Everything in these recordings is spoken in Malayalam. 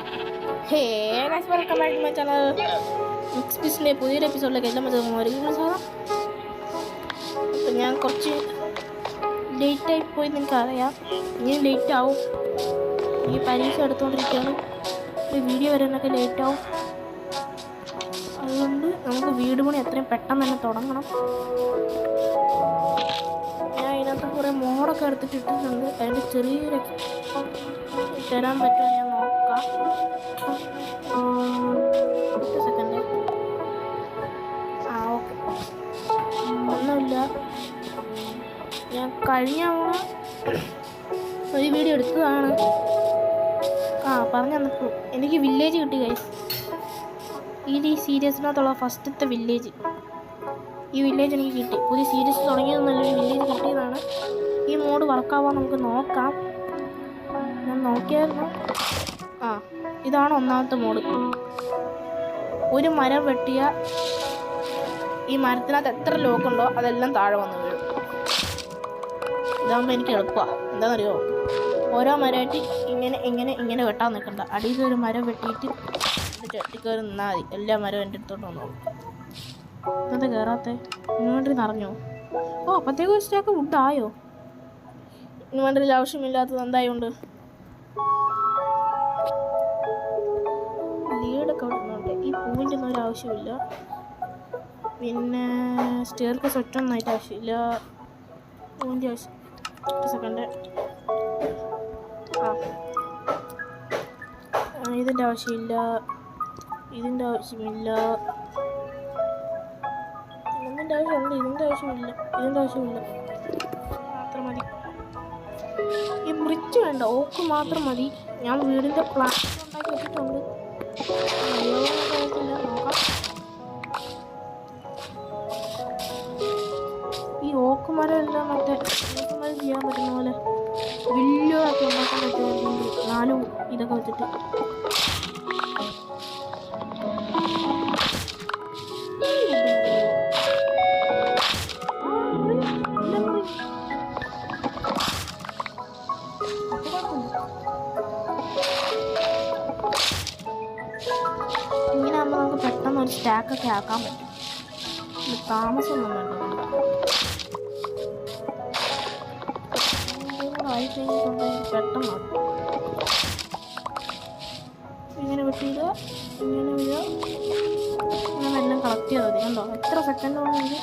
Hey guys, welcome back to my channel. Next പുതിയൊരു എപ്പിസോഡിലേക്ക് എല്ലാം സാധാ അപ്പം ഞാൻ കുറച്ച് ലേറ്റായി പോയി നിനക്കറിയാം. ഇനി ലേറ്റ് ആവും. ഈ പരീക്ഷ എടുത്തുകൊണ്ടിരിക്കുകയാണ്. ഒരു വീഡിയോ വരാനൊക്കെ ലേറ്റാവും. അതുകൊണ്ട് നമുക്ക് വീട് പണി എത്രയും പെട്ടെന്ന് തന്നെ തുടങ്ങണം. ഞാൻ അതിനകത്ത് കുറേ മോഡൊക്കെ എടുത്തിട്ടിട്ടുണ്ട്. അതിൻ്റെ ചെറിയൊരു തരാൻ പറ്റുമോ ഞാൻ നോക്കാം. സെക്കൻഡ്. ഓക്കെ, ഒന്നുമില്ല. ഞാൻ കഴിഞ്ഞ ഒരു വീഡിയോ എടുത്തതാണ്. പറഞ്ഞു തന്നപ്പോൾ എനിക്ക് വില്ലേജ് കിട്ടി ഗൈസ്. ഈ സീരീസിനകത്തുള്ള ഫസ്റ്റത്തെ വില്ലേജ്, ഈ വില്ലേജ് എനിക്ക് കിട്ടി. പുതിയ സീരീസ് തുടങ്ങിയത് നല്ലൊരു വില്ലേജ് കിട്ടിയതാണ്. ഈ മോഡ് വർക്കാവാൻ നമുക്ക് നോക്കാം. ഞാൻ നോക്കിയായിരുന്നു. ഇതാണ് ഒന്നാമത്തെ മോഡ്. ഒരു മരം വെട്ടിയ ഈ മരത്തിനകത്ത് എത്ര ലോക്കുണ്ടോ അതെല്ലാം താഴെ വന്നു വീഴും. ഇതാകുമ്പോൾ എനിക്ക് എളുപ്പമാണ്. എന്താണെന്നറിയോ, ഓരോ മരമായിട്ട് ഇങ്ങനെ വെട്ടാൻ നിൽക്കണ്ട. അടിയിൽ ഒരു മരം വെട്ടിയിട്ട് ചെട്ടിക്കയറി നിന്നാൽ മതി. എല്ലാ മരവും എൻ്റെ അടുത്തോട്ട് വന്നോളൂ. ഇന്നത്തെ കയറാത്തെ ഇൻവെൻ്ററി നിറഞ്ഞോ? അപ്പോഴത്തേക്കും ഒരു സ്റ്റാക്ക് വുഡായോ? ഇൻവെൻ്ററിയിൽ ആവശ്യമില്ലാത്തത് എന്തായുണ്ട്? ലീഡൊക്കെ വരുന്നുണ്ട്. ഈ പൂവിൻ്റെ ഒന്നും ഒരു ആവശ്യമില്ല. പിന്നെ സ്റ്റെയർക്ക് ഒറ്റൊന്നായിട്ട് ആവശ്യമില്ല. പൂവിൻ്റെ ആവശ്യം. സെക്കൻഡ്. ഇതിൻ്റെ ആവശ്യമില്ല. ഇതിൻ്റെ ആവശ്യമില്ല. ഇതിൻ്റെ ആവശ്യമുണ്ട്. ഇതിൻ്റെ ആവശ്യമില്ല. ഇതിൻ്റെ ആവശ്യമില്ല. മാത്രം മതി. ഈ ബ്രിഡ്ജ് വേണ്ട, ഓക്ക് മാത്രം മതി. ഞാൻ വീടിൻ്റെ പ്ലാൻ ഉണ്ടാക്കി വെച്ചിട്ടുണ്ട്. നോക്കാം. ഈ ഓക്ക് മരം എല്ലാം മറ്റേ ഓക്ക് മരം ചെയ്യാൻ പറ്റുന്ന പോലെ വലിയൊക്കെ ഉണ്ടാക്കാൻ പറ്റുമെങ്കിൽ 4 ഇതൊക്കെ വെച്ചിട്ട് ഇങ്ങനെ ആകുമ്പോൾ നമുക്ക് പെട്ടെന്ന് ഒരു സ്റ്റാക്കൊക്കെ ആക്കാൻ പറ്റും. താമസമൊന്നും വേണ്ട. ആയി കഴിഞ്ഞിട്ടുണ്ടെങ്കിൽ പെട്ടെന്ന് ഇങ്ങനെ വെട്ടിയില്ല, ഇങ്ങനെ വീഴുക, ഇങ്ങനെ എല്ലാം കളക്ട് ചെയ്താൽ മതി. കണ്ടോ എത്ര സെക്കൻഡ് കൊണ്ടെങ്കിൽ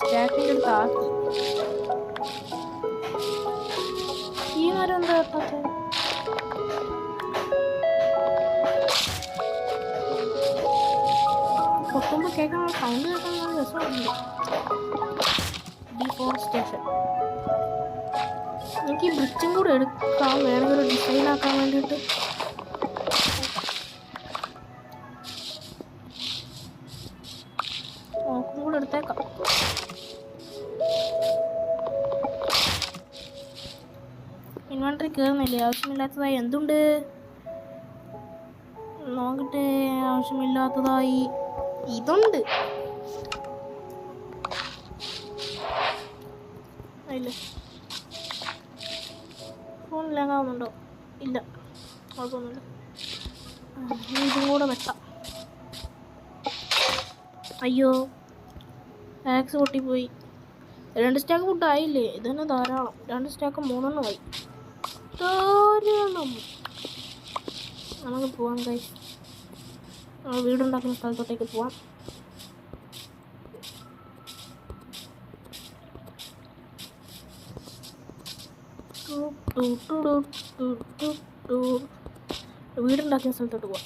സ്റ്റാക്കിൻ്റെ അടുത്ത് ആക്കി. ഈ മരം എന്താ കേട്ടത്? പൊട്ടുമ്പോൾ കേൾക്കാൻ സൗണ്ട് കേൾക്കാൻ നല്ല രസമുണ്ട്. ഡീഫോറസ്റ്റേഷൻ. എനിക്ക് ഈ ബ്രിഡ്ജും കൂടെ എടുക്കാം, വേണമെങ്കിൽ ഒരു ഡിസൈൻ ആക്കാൻ വേണ്ടിയിട്ട്. ഓക്കും കൂടെ എടുത്തേക്കാം. ഇൻവെൻ്ററി കയറുന്നില്ലേ? ആവശ്യമില്ലാത്തതായി എന്തുണ്ട് നോക്കട്ടെ. ആവശ്യമില്ലാത്തതായി ഇതുണ്ട്. ഇല്ല, ഫോൺ ലാഗാവുന്നുണ്ടോ? ഇല്ല, കുഴപ്പമൊന്നുമില്ല. ഇതും കൂടെ വെട്ടാം. അയ്യോ, ആക്സ് പൊട്ടിപ്പോയി. 2 സ്റ്റാക്ക് ഫുഡായില്ലേ? ഇതന്നെ ധാരാളം. 2 സ്റ്റാക്ക് 3 ആയി. ധാരാളം. നമുക്ക് പോവാം ഗൈസ്. വീടുണ്ടാക്കുന്ന സ്ഥലത്തോട്ടേക്ക് പോവാം. വീടുണ്ടാക്കിയ സ്ഥലത്തോട്ട് പോവാം.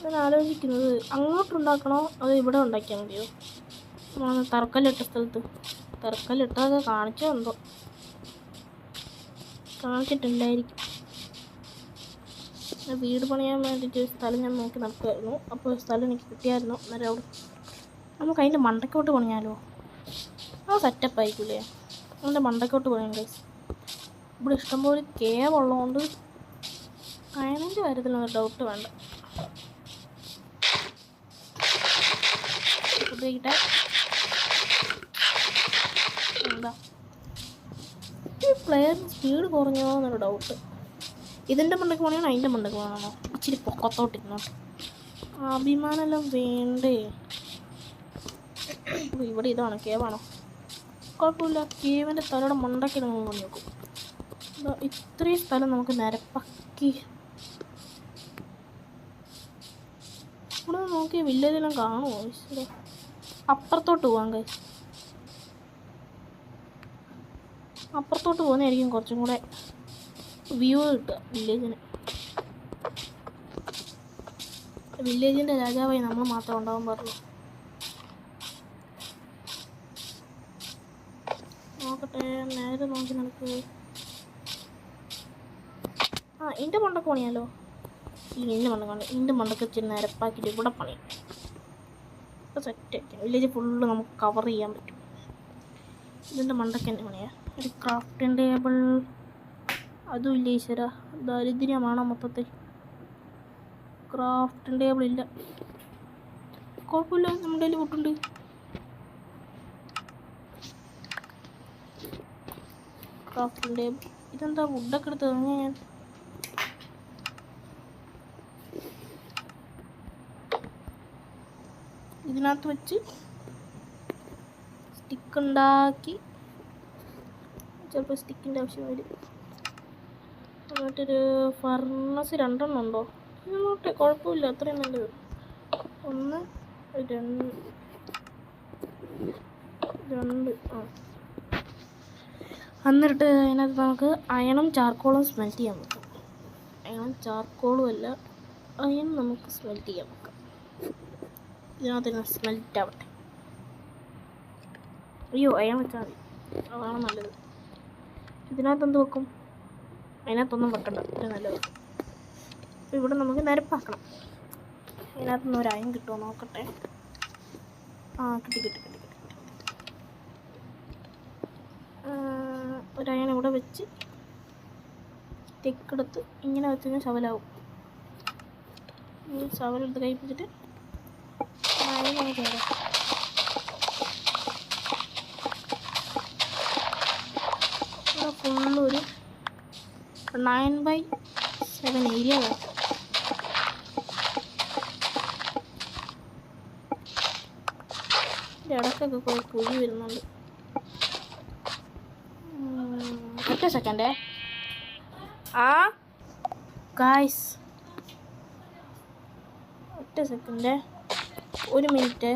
ഞാൻ ആലോചിക്കുന്നത് അങ്ങോട്ടുണ്ടാക്കണോ അതോ ഇവിടെ ഉണ്ടാക്കിയാൽ മതിയോ? തറക്കല്ലിട്ട സ്ഥലത്ത്. തറക്കല്ലിട്ടതൊക്കെ കാണിച്ചോ എന്തോ? കാണിച്ചിട്ടുണ്ടായിരിക്കും. വീട് പണിയാൻ വേണ്ടിയിട്ട് സ്ഥലം ഞാൻ നോക്കി നടക്കുമായിരുന്നു. അപ്പോൾ സ്ഥലം എനിക്ക് കിട്ടിയായിരുന്നു. അന്നേരം അവിടെ നമുക്ക് അതിൻ്റെ മണ്ടയ്ക്കോട്ട് പണിയാലോ? സെറ്റപ്പ് ആയിക്കില്ലേ? അതിൻ്റെ മണ്ടയ്ക്കോട്ട് പണിയാം ഗൈസ്. ഇവിടെ ഇഷ്ടംപോലെ കേവ് ഉള്ളതുകൊണ്ട് അയണിൻ്റെ കാര്യത്തിലൊന്നും ഡൗട്ട് വേണ്ട. ഉപയോഗിക്കട്ടെ. എന്താ പ്ലെയറിന് സ്പീഡ് കുറഞ്ഞോ എന്നൊരു ഡൗട്ട്. ഇതിൻ്റെ മണ്ടയ്ക്ക് പോകണോ അതിൻ്റെ മണ്ടയ്ക്ക് പോകണോ? ഇച്ചിരി പൊക്കത്തോട്ടിരുന്നോട്ടെ. അഭിമാനെല്ലാം വേണ്ടേ? ഇവിടെ ഇതാണ് കേവാണോ? കുഴപ്പമില്ല, കേവിൻ്റെ തലയുടെ മണ്ടയ്ക്ക് നമ്മൾ പണി നോക്കും. ഇത്രയും സ്ഥലം നമുക്ക് നിരപ്പാക്കി ഇവിടെ നോക്കി വില്ലേജെല്ലാം കാണുമോ? ശരി, അപ്പുറത്തോട്ട് പോകാം കൈ. അപ്പുറത്തോട്ട് പോകുന്നതായിരിക്കും കുറച്ചും കൂടെ വ്യൂ കിട്ടുക വില്ലേജിന്. വില്ലേജിൻ്റെ രാജാവായി നമ്മൾ മാത്രം ഉണ്ടാവാൻ പാടുള്ളൂ. നോക്കട്ടെ, നേരെ നോക്കി നമുക്ക് ഇതിൻ്റെ മണ്ടക്ക് പണിയാലോ. ഇതിൻ്റെ മണ്ടക്കാണ്, ഇതിൻ്റെ മണ്ടക്ക് ഇച്ചിരി നിരപ്പാക്കിയിട്ട് ഇവിടെ പണിയാം. ഇപ്പോൾ സെറ്റാക്കി വില്ലേജ് ഫുള്ള് നമുക്ക് കവർ ചെയ്യാൻ പറ്റും. ഇതിൻ്റെ മണ്ടക്ക് തന്നെ പണിയാ. ഒരു ക്രാഫ്റ്റിംഗ് ടേബിൾ അതും ഇല്ല. ഈശ്വര, ദരിദ്രമാണ് മൊത്തത്തിൽ. ക്രാഫ്റ്റിംഗ് ടേബിൾ ഇല്ല. കുഴപ്പമില്ല, നമ്മുടെ കയ്യിൽ പൊട്ടുണ്ട്. ക്രാഫ്റ്റിംഗ് ടേബിൾ ഇതെന്താ വുഡൊക്കെ എടുത്ത് ഞാൻ ഇതിനകത്ത് വെച്ച് സ്റ്റിക്ക് ഉണ്ടാക്കി. ചിലപ്പോൾ സ്റ്റിക്കിൻ്റെ ആവശ്യം വരും. എന്നിട്ടൊരു ഫർണസ് 2 ഉണ്ടോ? ഇങ്ങോട്ടെ, കുഴപ്പമില്ല, അത്രയും നല്ലത്. 1 2 എന്നിട്ട് അതിനകത്ത് നമുക്ക് അയണും ചാർക്കോളും സ്മെൽറ്റ് ചെയ്യാൻ വെക്കാം. അയണും ചാർക്കോളും അല്ല, അയൺ നമുക്ക് സ്മെൽറ്റ് ചെയ്യാൻ വെക്കാം. ഇതിനകത്ത് സ്മെൽറ്റ് ആവട്ടെ. അയ്യോ, അയൺ വെച്ചാൽ മതി, അതാണ് നല്ലത്. ഇതിനകത്ത് എന്ത് വെക്കും? അതിനകത്തൊന്നും വെക്കണ്ട, അത്ര നല്ലത്. അപ്പോൾ ഇവിടെ നമുക്ക് നിരപ്പാക്കണം. അതിനകത്തുനിന്ന് ഒരു അയൺ കിട്ടുമോ നോക്കട്ടെ. കിട്ടി. ഒരു അയൺ ഇവിടെ വെച്ച് തെക്കെടുത്ത് ഇങ്ങനെ വെച്ച് കഴിഞ്ഞാൽ ശവലാവും. ഈ ശവലെടുത്ത് കഴിപ്പിച്ചിട്ട് അയൺ ചെയ്യാം. ഇവിടെ ഫുള്ളൊരു 9/7 ഏരിയ വേണം. ഇടയ്ക്കൊക്കെ കുറേ കുഴി വരുന്നുണ്ട്. ഒറ്റ സെക്കൻഡേ. ഗായ്സ്, ഒറ്റ സെക്കൻഡേ, 1 മിനിറ്റ്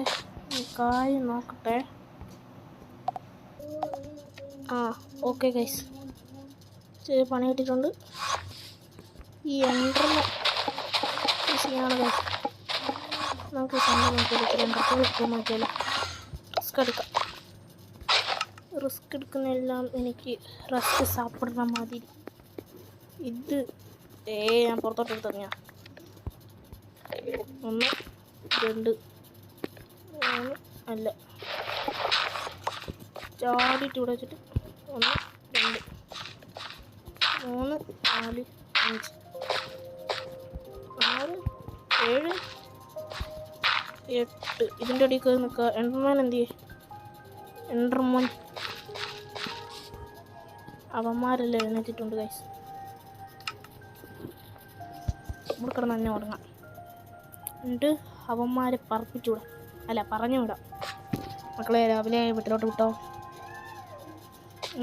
കാര്യം നോക്കട്ടെ. ഓക്കെ ഗൈസ്, ചെറിയ പണി കിട്ടിയിട്ടുണ്ട്. ഈ എൻട്രന്ന് ആണ് ഗൈസ്. നമുക്ക് നോക്കിയാലോ, റിസ്ക് എടുക്കുന്നതെല്ലാം എനിക്ക് റെസ്റ്റ് സാപ്പിടുന്ന മാതിരി. ഇത് ഞാൻ പുറത്തോട്ട് എടുത്ത് തുടങ്ങിയ 1 2 3 അല്ല, ചാടിയിട്ട് ഇവിടെ വെച്ചിട്ട് 1 2 3 4 5 6 7 8. ഇതിൻ്റെ അടിയിൽ കയറി നിൽക്കുക. എൻഡർമാൻ എന്ത് ചെയ്യും? എൻഡർമാൻ അവന്മാരെല്ലാം എഴുന്നേറ്റിട്ടുണ്ട് ഗൈസ്. ഇവിടെ കിടന്ന് തന്നെ ഉറങ്ങാം. എന്നിട്ട് അവന്മാരെ പറപ്പിച്ചുവിടാം, അല്ല പറഞ്ഞു വിടാം. മക്കളെ രാവിലെ വീട്ടിലോട്ട് വിട്ടോ.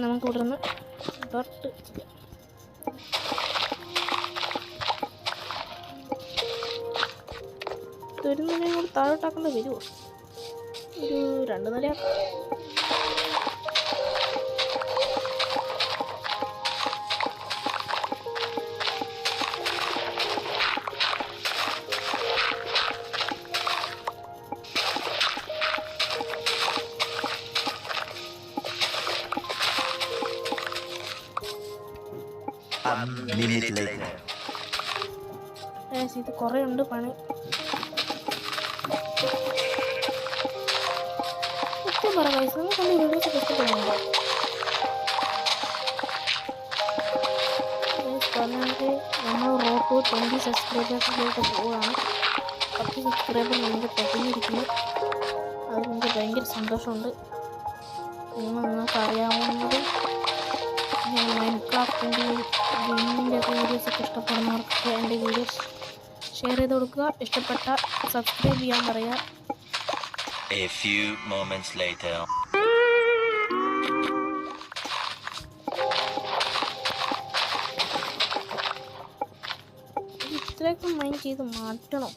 നമുക്ക് ഇവിടെ നിന്ന് ഡോട്ട് ചെയ്യാം. ഒരു നിലയും കൂടി താഴോട്ടാക്കേണ്ടി വരുമോ? ഒരു 2 നിലയാക്കാം. ഇത് കുറേ ഉണ്ട് പണി. സത്യം പറ ഗൈസ്, നമുക്ക് വീഡിയോസ് ഇഷ്ടപ്പെടുന്നുണ്ടോ? പറഞ്ഞാൽ നമ്മൾ റോഡ് 20 സബ്സ്ക്രൈബേഴ്സിലേക്ക് പോവുകയാണ്. 10 സബ്സ്ക്രൈബർ നമുക്ക് പെട്ടെന്നിരിക്കുന്നു. അത് നമുക്ക് ഭയങ്കര സന്തോഷമുണ്ട്. നിങ്ങൾക്ക് അറിയാവുന്നത് മൈൻക്രാഫ്റ്റിൻ്റെയും ഗെയിമിൻ്റെയൊക്കെ വീഡിയോസൊക്കെ ഇഷ്ടപ്പെടുന്നവർക്കൊക്കെ എൻ്റെ വീഡിയോസ് ഷെയർ ചെയ്ത് കൊടുക്കുക. ഇഷ്ടപ്പെട്ട സബ്സ്ക്രൈബ് ചെയ്യാൻ പറയുക. A few moments later. ഇത്രയൊക്കെ മൈൻഡ് ചെയ്ത് മാറ്റണം.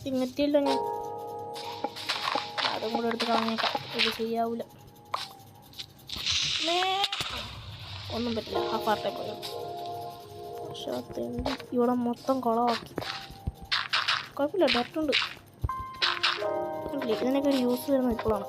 ഇങ്ങനത്തെയല്ലോ ഞാൻ അതും കൂടെ എടുത്ത് കളഞ്ഞേക്കാം. ഇത് ശരിയാവില്ല, ഒന്നും പറ്റില്ല. ആ പാർട്ടേ പോയി. പക്ഷെ ഇവിടെ മൊത്തം കുളമാക്കി. കുഴപ്പമില്ല, ഡയറക്റ്റുണ്ട്. ഇതിനൊക്കെ ഒരു യൂസ് വരുന്നത് ഇപ്പോഴാണ്.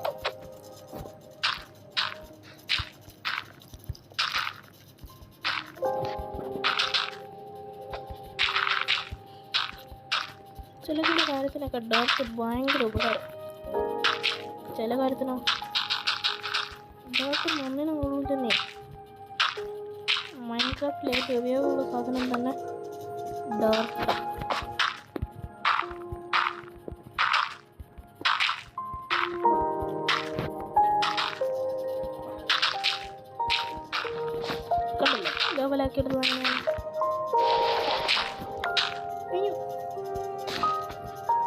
ചില കാര്യത്തിനൊക്കെ ഡയറക്റ്റ് ഭയങ്കര ഉപകാരം. ചില കാര്യത്തിനോ ഡയറക്റ്റ് ഒന്നിനും കൂടുതൽ തന്നെ. മൈൻക്രാഫ്റ്റിൽ ഏറ്റവും ഉപയോഗമുള്ള സാധനം തന്നെ ഡയറക്റ്റ്. കണ്ടില്ല, ലെവലാക്കിയെടുത്ത് തന്നെയാണ്.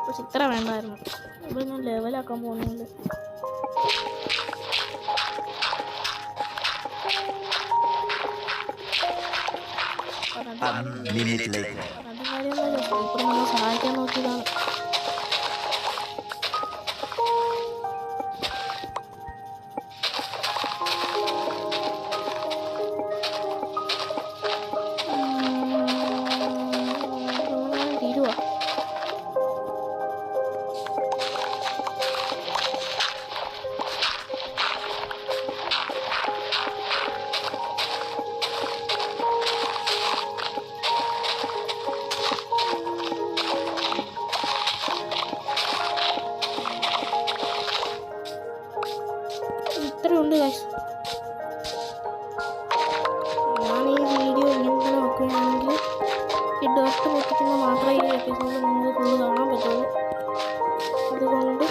പക്ഷെ ഇത്ര വേണ്ടായിരുന്നു. ഇവിടെ ഞാൻ ലെവലാക്കാൻ പോകുന്നുണ്ട്. അത് കാര്യമൊന്നുമില്ല. സൂപ്പർ നമ്മളെ സഹായിക്കാൻ നോക്കിയതാണ്. തീരുവാ. ഇത്രയുണ്ട് ഗൈസ്. ഞാൻ ഈ വീഡിയോ ഇങ്ങനെ തന്നെ വെക്കുകയാണെങ്കിൽ ഈ ഡോക്ടർ വെപ്പിക്കുമ്പോൾ മാത്രമേ ഈ എപ്പിസോഡ് നിങ്ങൾക്ക് ഫുള്ള് കാണാൻ പറ്റുള്ളൂ. അതുകൊണ്ട്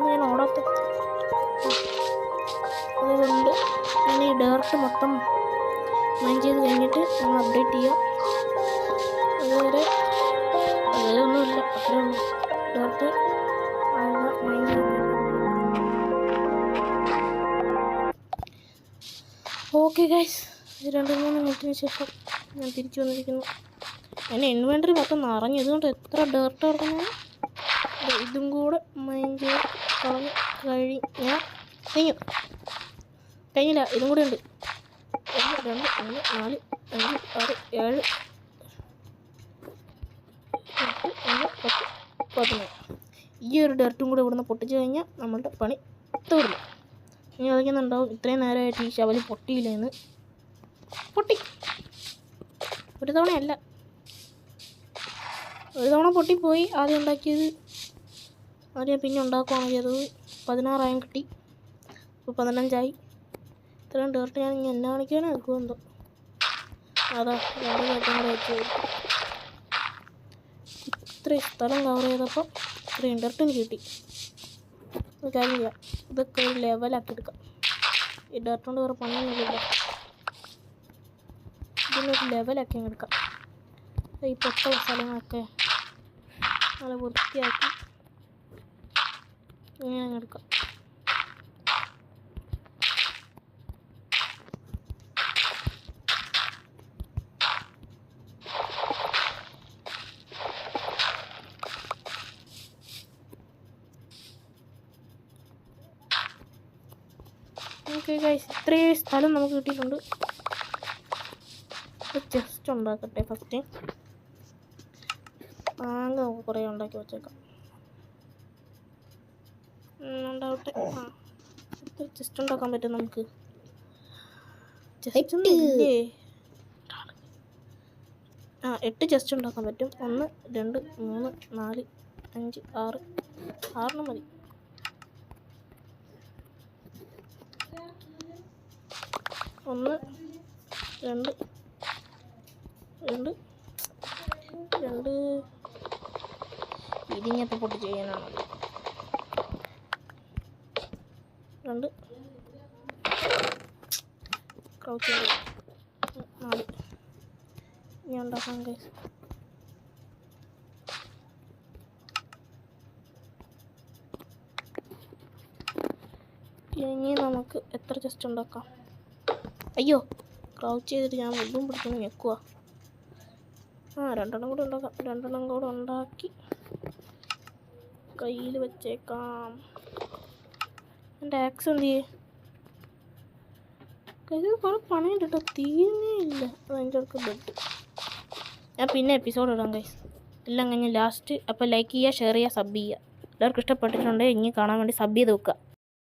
ഞാൻ ഓടാത്ത അതുകൊണ്ട് ഞാൻ ഈ ഡയറക്റ്റ് മൊത്തം മൈൻഡ് ചെയ്ത് കഴിഞ്ഞിട്ട് നമ്മൾ അപ്ഡേറ്റ് ചെയ്യാം. അതുവരെ ഒന്നുമില്ല, അത്രേ ഉള്ളൂ. ഡയറക്റ്റ് മൈൻഡ് ചെയ്ത് ഓക്കെ ഗൈസ്. 2-3 മിനിറ്റിന് ശേഷം ഞാൻ തിരിച്ചു വന്നിരിക്കുന്നു. എൻ്റെ ഇൻവെൻ്ററി മൊത്തം നിറഞ്ഞു. ഇതുകൊണ്ട് എത്ര ഡേർട്ട് ഇറങ്ങുന്നു. ഇതും കൂടെ മൈൻഡ് ചെയ്ത് കളഞ്ഞ് കഴിഞ്ഞില്ല. ഇതും കൂടെ ഉണ്ട്. 1 2 3 4 5 6 7 8 9 10. ഈ ഒരു ഡേർട്ടും കൂടെ ഇവിടുന്ന് പൊട്ടിച്ച് കഴിഞ്ഞാൽ നമ്മളുടെ പണി തീർന്നു. ഇനി കളിക്കുന്നുണ്ടാവും ഇത്രയും നേരമായിട്ട് ഈ ശവലി പൊട്ടിയില്ലേന്ന്. പൊട്ടി. ഒരു തവണയല്ല, ഒരു തവണ പൊട്ടിപ്പോയി. ആദ്യം ഉണ്ടാക്കിയത് പിന്നെ ഉണ്ടാക്കുകയാണ് ചെയ്തത്. 16 കിട്ടി. ഇപ്പോൾ 15. ഇത്രയും ഡേർട്ട് ഞാൻ ഇനി എന്നെ കാണിക്കാനേ എടുക്കുമെന്തോ. അതാ 2 ഡേർട്ടും കൂടെ വെച്ച് ഇത്രയും സ്ഥലം കവർ ചെയ്തപ്പോൾ ഇത്രയും ഡേർട്ടും കിട്ടി. ഒരു കാര്യം ചെയ്യാം, ഇതൊക്കെ ഒരു ലെവലാക്കി എടുക്കാം. ഈ ഡേർട്ട് കൊണ്ട് വേറെ പണിയൊന്നുമില്ല. ഇതിനൊരു ലെവലാക്കി എടുക്കാം. ഈ പൊട്ടുള്ള സ്ഥലങ്ങളൊക്കെ നല്ല വൃത്തിയാക്കി ഇങ്ങനെ എടുക്കാം. ഓക്കെ ഗൈസ്, ഇത്രയും സ്ഥലം നമുക്ക് കിട്ടിയിട്ടുണ്ട്. ചെസ്റ്റ് ഉണ്ടാക്കട്ടെ ഫസ്റ്റ്. ആകെ കുറേ ഉണ്ടാക്കി വെച്ചേക്കാം. ഉണ്ടാവട്ടെ. ചെസ്റ്റ് ഉണ്ടാക്കാൻ പറ്റും നമുക്ക്. ചെസ്റ്റ് 8 ചെസ്റ്റ് ഉണ്ടാക്കാൻ പറ്റും. 1 2 3 4 5 6 6 മതി. 1 2 ഇതിങ്ങനത്തെ പൊട്ടി ചെയ്യാനാണ്. 2 ഉണ്ടാക്കാം ഗൈസ്. ഇനി നമുക്ക് എത്ര ചെസ്റ്റ് ഉണ്ടാക്കാം? അയ്യോ, ക്രൗച്ച് ചെയ്തിട്ട് ഞാൻ വെള്ളം പിടിക്കുന്നു ഞെക്കുക. രണ്ടെണ്ണം കൂടെ ഉണ്ടാക്കാം. രണ്ടെണ്ണം കൂടെ ഉണ്ടാക്കി കയ്യിൽ വെച്ചേക്കാം. എൻ്റെ ആക്സ് എന്ത് ചെയ്യേ? കയ്യിൽ കുറേ പണിയുണ്ട് കേട്ടോ, തീരുന്നേ ഇല്ല. അതിൻ്റെ അടുത്ത് ബെഡ്. ഞാൻ പിന്നെ എപ്പിസോഡ് ഇടാം ഗൈസ്. എല്ലാം കഴിഞ്ഞ് ലാസ്റ്റ്. അപ്പോൾ ലൈക്ക് ചെയ്യുക, ഷെയർ ചെയ്യുക, സബ് ചെയ്യുക. എല്ലാവർക്കും ഇഷ്ടപ്പെട്ടിട്ടുണ്ടെങ്കിൽ ഇനി കാണാൻ വേണ്ടി സബ് ചെയ്ത് വെക്കുക.